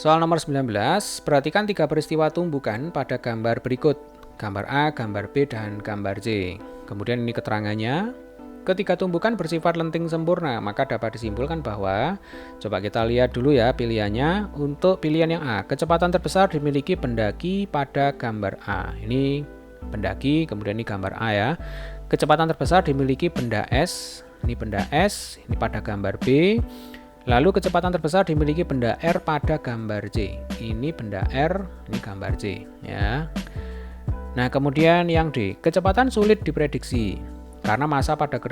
Soal nomor 19, perhatikan tiga peristiwa tumbukan pada gambar berikut. Gambar A, gambar B, dan gambar C. Kemudian ini keterangannya. Ketika tumbukan bersifat lenting sempurna, maka dapat disimpulkan bahwa, coba kita lihat dulu ya pilihannya. Untuk pilihan yang A, kecepatan terbesar dimiliki pendaki pada gambar A. Ini pendaki, kemudian ini gambar A ya. Kecepatan terbesar dimiliki benda S. Ini benda S, ini pada gambar B. Lalu kecepatan terbesar dimiliki benda R pada gambar C. Ini benda R, ini gambar C ya. Nah, kemudian yang D, kecepatan sulit diprediksi karena massa pada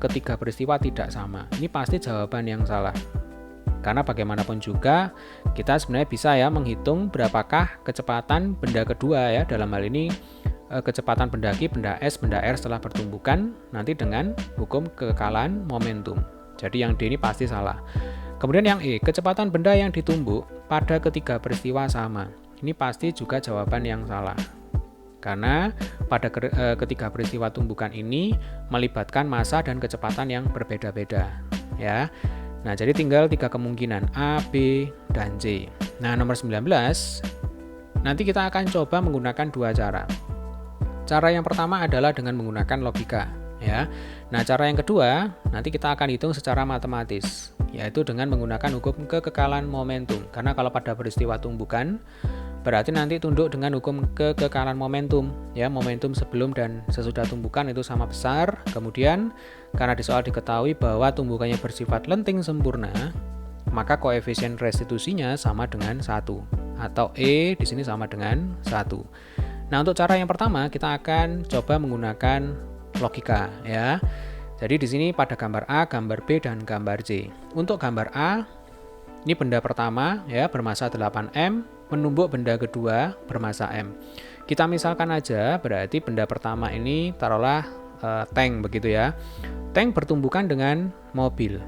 ketiga peristiwa tidak sama. Ini pasti jawaban yang salah. Karena bagaimanapun juga kita sebenarnya bisa ya menghitung berapakah kecepatan benda kedua ya, dalam hal ini kecepatan pendaki benda S, benda R setelah bertumbukan nanti dengan hukum kekekalan momentum. Jadi yang D ini pasti salah. Kemudian yang E, kecepatan benda yang ditumbuk pada ketiga peristiwa sama. Ini pasti juga jawaban yang salah. Karena pada ketiga peristiwa tumbukan ini melibatkan massa dan kecepatan yang berbeda-beda, ya. Nah, jadi tinggal tiga kemungkinan A, B, dan C. Nah, nomor 19 nanti kita akan coba menggunakan dua cara. Cara yang pertama adalah dengan menggunakan logika, ya. Nah, cara yang kedua nanti kita akan hitung secara matematis, yaitu dengan menggunakan hukum kekekalan momentum. Karena kalau pada peristiwa tumbukan berarti nanti tunduk dengan hukum kekekalan momentum, ya. Momentum sebelum dan sesudah tumbukan itu sama besar. Kemudian karena di soal diketahui bahwa tumbukannya bersifat lenting sempurna, maka koefisien restitusinya sama dengan 1 atau E di sini sama dengan 1. Nah, untuk cara yang pertama kita akan coba menggunakan logika, ya. Jadi di sini pada gambar A, gambar B, dan gambar C. Untuk gambar A, ini benda pertama ya bermassa 8M menumbuk benda kedua bermassa M. Kita misalkan aja berarti benda pertama ini taruhlah tank begitu ya. Tank bertumbukan dengan mobil.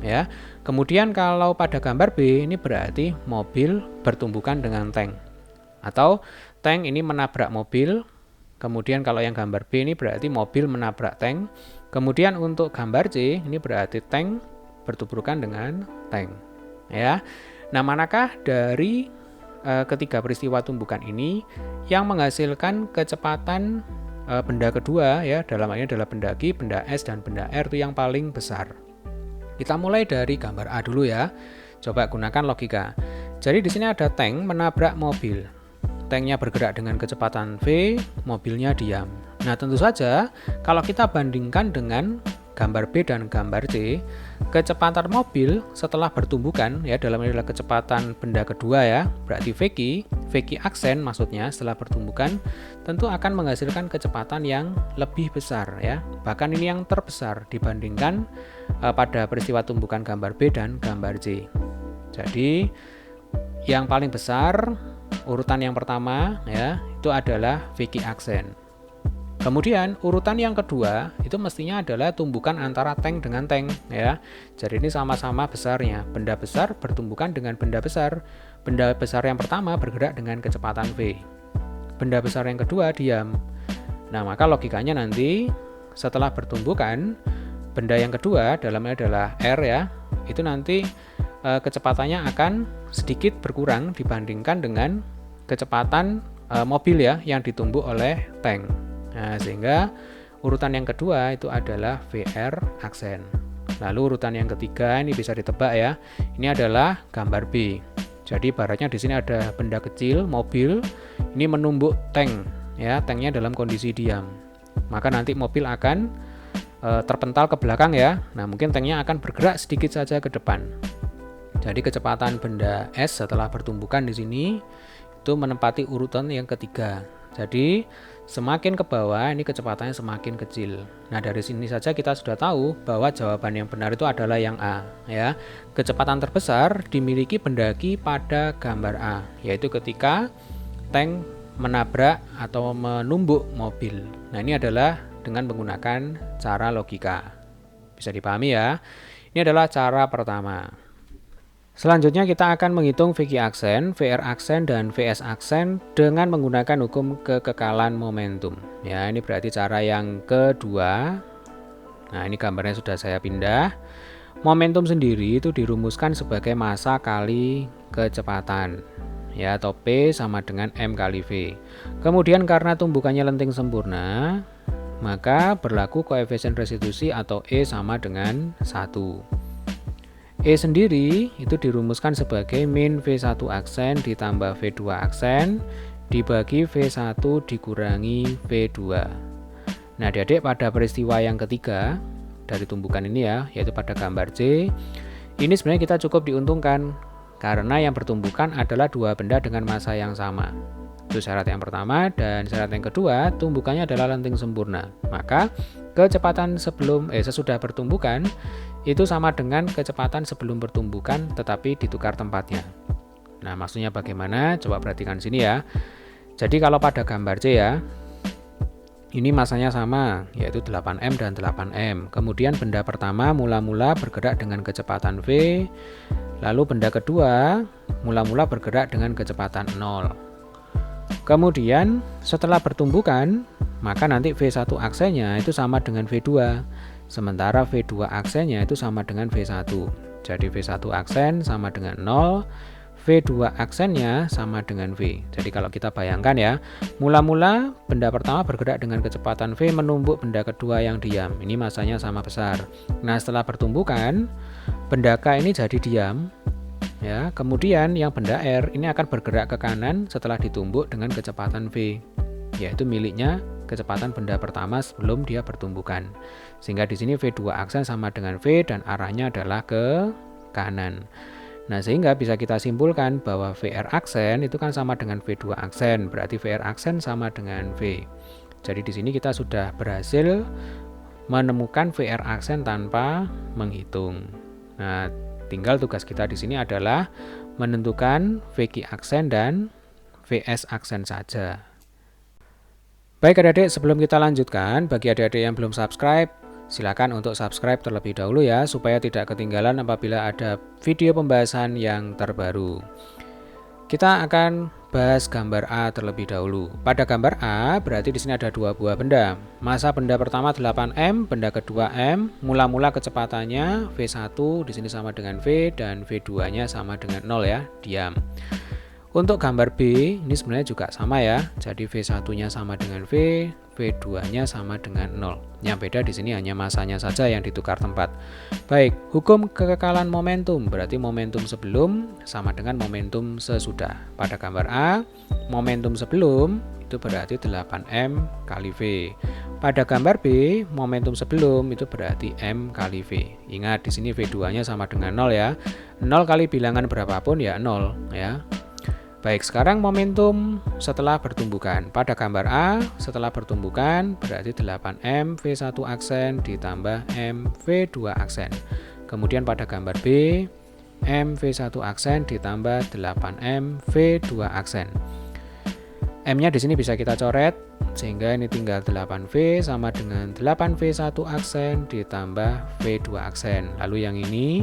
Ya. Kemudian kalau pada gambar B ini berarti mobil bertumbukan dengan tank. Atau tank ini menabrak mobil. Kemudian kalau yang gambar B ini berarti mobil menabrak tank. Kemudian untuk gambar C ini berarti tank bertumbukan dengan tank. Ya. Nah, manakah dari ketiga peristiwa tumbukan ini yang menghasilkan kecepatan benda kedua ya, dalam hal ini adalah pendaki, benda S, dan benda R itu yang paling besar. Kita mulai dari gambar A dulu ya. Coba gunakan logika. Jadi di sini ada tank menabrak mobil. Tanknya bergerak dengan kecepatan V, mobilnya diam. Nah, tentu saja kalau kita bandingkan dengan gambar B dan gambar C, kecepatan mobil setelah bertumbukan ya, dalam ini adalah kecepatan benda kedua ya, berarti VQ aksen maksudnya setelah bertumbukan tentu akan menghasilkan kecepatan yang lebih besar ya, bahkan ini yang terbesar dibandingkan pada peristiwa tumbukan gambar B dan gambar C. Jadi yang paling besar urutan yang pertama ya itu adalah VQ aksen. Kemudian urutan yang kedua itu mestinya adalah tumbukan antara tank dengan tank ya. Jadi ini sama-sama besarnya. Benda besar bertumbukan dengan benda besar. Benda besar yang pertama bergerak dengan kecepatan V. Benda besar yang kedua diam. Nah, maka logikanya nanti setelah bertumbukan benda yang kedua dalamnya adalah R ya. Itu nanti kecepatannya akan sedikit berkurang dibandingkan dengan kecepatan mobil ya yang ditumbuk oleh tank. Nah, sehingga urutan yang kedua itu adalah VR aksen. Lalu urutan yang ketiga ini bisa ditebak ya. Ini adalah gambar B. Jadi ibaratnya di sini ada benda kecil, mobil, ini menumbuk tank ya, tanknya dalam kondisi diam. Maka nanti mobil akan terpental ke belakang ya. Nah, mungkin tanknya akan bergerak sedikit saja ke depan. Jadi kecepatan benda S setelah bertumbukan di sini itu menempati urutan yang ketiga. Jadi semakin ke bawah ini kecepatannya semakin kecil. Nah, dari sini saja kita sudah tahu bahwa jawaban yang benar itu adalah yang A ya. Kecepatan terbesar dimiliki pendaki pada gambar A, yaitu ketika tank menabrak atau menumbuk mobil. Nah, ini adalah dengan menggunakan cara logika. Bisa dipahami ya. Ini adalah cara pertama. Selanjutnya kita akan menghitung VQ aksen, VR aksen, dan VS aksen dengan menggunakan hukum kekekalan momentum. Ya, ini berarti cara yang kedua. Nah, ini gambarnya sudah saya pindah. Momentum sendiri itu dirumuskan sebagai massa kali kecepatan. Ya, atau P sama dengan M kali V. Kemudian karena tumbukannya lenting sempurna, maka berlaku koefisien restitusi atau E sama dengan 1. E sendiri itu dirumuskan sebagai min V1 aksen ditambah V2 aksen dibagi V1 dikurangi V2. Nah, adik-adik, pada peristiwa yang ketiga dari tumbukan ini ya, yaitu pada gambar C, ini sebenarnya kita cukup diuntungkan karena yang bertumbukan adalah dua benda dengan massa yang sama. Itu syarat yang pertama, dan syarat yang kedua, tumbukannya adalah lenting sempurna. Maka kecepatan sesudah bertumbukan itu sama dengan kecepatan sebelum bertumbukan tetapi ditukar tempatnya. Nah, maksudnya bagaimana? Coba perhatikan sini ya. Jadi kalau pada gambar C ya, ini masanya sama, yaitu 8M dan 8M. Kemudian benda pertama mula-mula bergerak dengan kecepatan V, lalu benda kedua mula-mula bergerak dengan kecepatan 0. Kemudian setelah bertumbukan, maka nanti V1 aksennya itu sama dengan V2, sementara V2 aksennya itu sama dengan V1. Jadi V1 aksen sama dengan 0, V2 aksennya sama dengan V. Jadi kalau kita bayangkan ya, mula-mula benda pertama bergerak dengan kecepatan V menumbuk benda kedua yang diam. Ini masanya sama besar. Nah, setelah bertumbukan, benda K ini jadi diam. Ya, kemudian yang benda R ini akan bergerak ke kanan setelah ditumbuk dengan kecepatan V, yaitu miliknya kecepatan benda pertama sebelum dia bertumbukan. Sehingga di sini V2 aksen sama dengan V dan arahnya adalah ke kanan. Nah, sehingga bisa kita simpulkan bahwa VR aksen itu kan sama dengan V2 aksen, berarti VR aksen sama dengan V. Jadi di sini kita sudah berhasil menemukan VR aksen tanpa menghitung. Nah, tinggal tugas kita di sini adalah menentukan VQ aksen dan VS aksen saja. Baik adik-adik, sebelum kita lanjutkan, bagi adik-adik yang belum subscribe, silakan untuk subscribe terlebih dahulu ya, supaya tidak ketinggalan apabila ada video pembahasan yang terbaru. Kita akan bahas gambar A terlebih dahulu. Pada gambar A berarti di sini ada dua buah benda. Massa benda pertama 8M, benda kedua M. Mula-mula kecepatannya V1 di sini sama dengan V dan V2-nya sama dengan 0 ya, diam. Untuk gambar B ini sebenarnya juga sama ya. Jadi V1-nya sama dengan V, V2-nya sama dengan 0. Yang beda di sini hanya massanya saja yang ditukar tempat. Baik, hukum kekekalan momentum berarti momentum sebelum sama dengan momentum sesudah. Pada gambar A, momentum sebelum itu berarti 8M kali V. Pada gambar B, momentum sebelum itu berarti M kali V. Ingat di sini V2-nya sama dengan 0 ya. 0 kali bilangan berapapun ya 0 ya. Baik, sekarang momentum setelah bertumbukan. Pada gambar A, setelah bertumbukan berarti 8M V1 aksen ditambah M V2 aksen. Kemudian pada gambar B, M V1 aksen ditambah 8M V2 aksen. M-nya di sini bisa kita coret, sehingga ini tinggal 8V sama dengan 8V1 aksen ditambah V2 aksen. Lalu yang ini,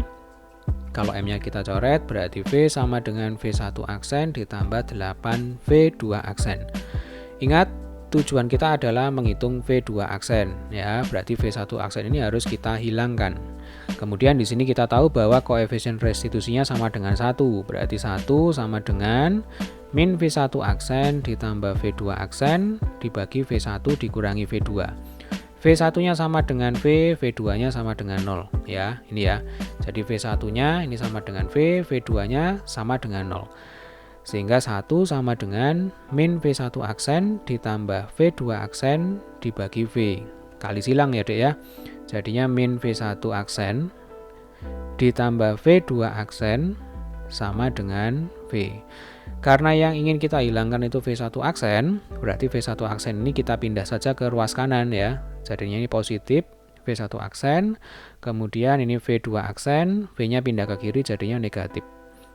kalau M-nya kita coret berarti V sama dengan V1 aksen ditambah 8V2 aksen. Ingat, tujuan kita adalah menghitung V2 aksen ya, berarti V1 aksen ini harus kita hilangkan. Kemudian di sini kita tahu bahwa koefisien restitusinya sama dengan 1, berarti 1 sama dengan min V1 aksen ditambah V2 aksen dibagi V1 dikurangi V2. V1-nya sama dengan V, V2-nya sama dengan 0 ya. Ini ya. Jadi V1-nya ini sama dengan V, V2-nya sama dengan 0. Sehingga 1 sama dengan min V1 aksen ditambah V2 aksen dibagi V. Kali silang ya, Dek ya. Jadinya min V1 aksen ditambah V2 aksen sama dengan V. Karena yang ingin kita hilangkan itu V1 aksen, berarti V1 aksen ini kita pindah saja ke ruas kanan ya. Jadinya ini positif V1 aksen, kemudian ini V2 aksen, V-nya pindah ke kiri jadinya negatif.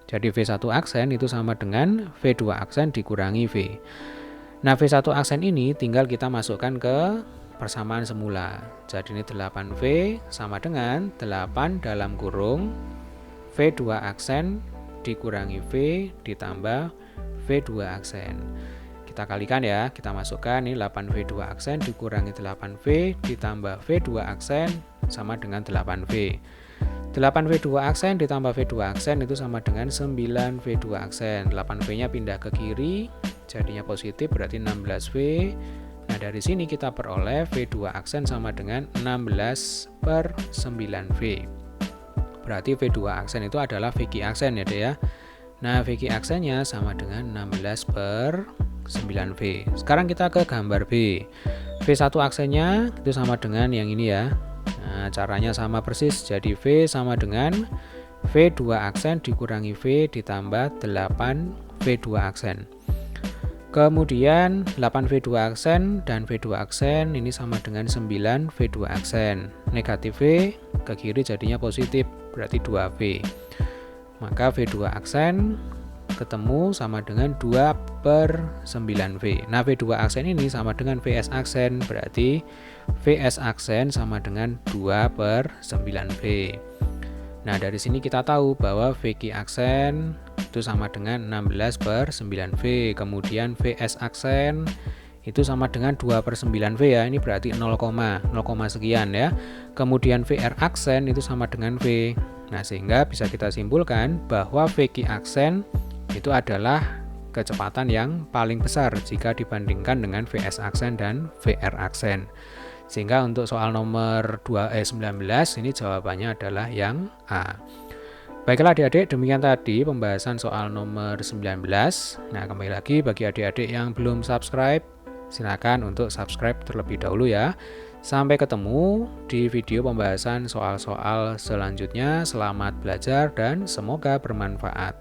Jadi V1 aksen itu sama dengan V2 aksen dikurangi V. Nah, V1 aksen ini tinggal kita masukkan ke persamaan semula. Jadi ini 8V sama dengan 8 dalam kurung V2 aksen dikurangi V ditambah V2 aksen. Kita kalikan ya, kita masukkan ini 8V2 aksen dikurangi 8V ditambah V2 aksen sama dengan 8V. 8V2 aksen ditambah V2 aksen itu sama dengan 9V2 aksen. 8V-nya pindah ke kiri, jadinya positif berarti 16V. Nah, dari sini kita peroleh V2 aksen sama dengan 16/9V. Berarti V2 aksen itu adalah VQ aksen ya deh ya. Nah, VQ aksennya sama dengan 16/9V. Sekarang kita ke gambar B. V1 aksennya itu sama dengan yang ini ya. Nah, caranya sama persis. Jadi V sama dengan V2 aksen dikurangi V ditambah 8V2 aksen. Kemudian 8V2 aksen dan V2 aksen ini sama dengan 9V2 aksen. Negatif V ke kiri jadinya positif, berarti 2V. Maka V2 aksen ketemu sama dengan 2/9V. Nah, V2 aksen ini sama dengan VS aksen, berarti VS aksen sama dengan 2/9V. Nah, dari sini kita tahu bahwa VQ aksen itu sama dengan 16/9V. Kemudian VS aksen itu sama dengan 2/9V ya. Ini berarti 0, sekian ya. Kemudian VR aksen itu sama dengan V. Nah, sehingga bisa kita simpulkan bahwa VQ aksen itu adalah kecepatan yang paling besar jika dibandingkan dengan VS aksen dan VR aksen. Sehingga untuk soal nomor 19 ini jawabannya adalah yang A. Baiklah adik-adik, demikian tadi pembahasan soal nomor 19. Nah, kembali lagi bagi adik-adik yang belum subscribe, silakan untuk subscribe terlebih dahulu ya. Sampai ketemu di video pembahasan soal-soal selanjutnya. Selamat belajar dan semoga bermanfaat.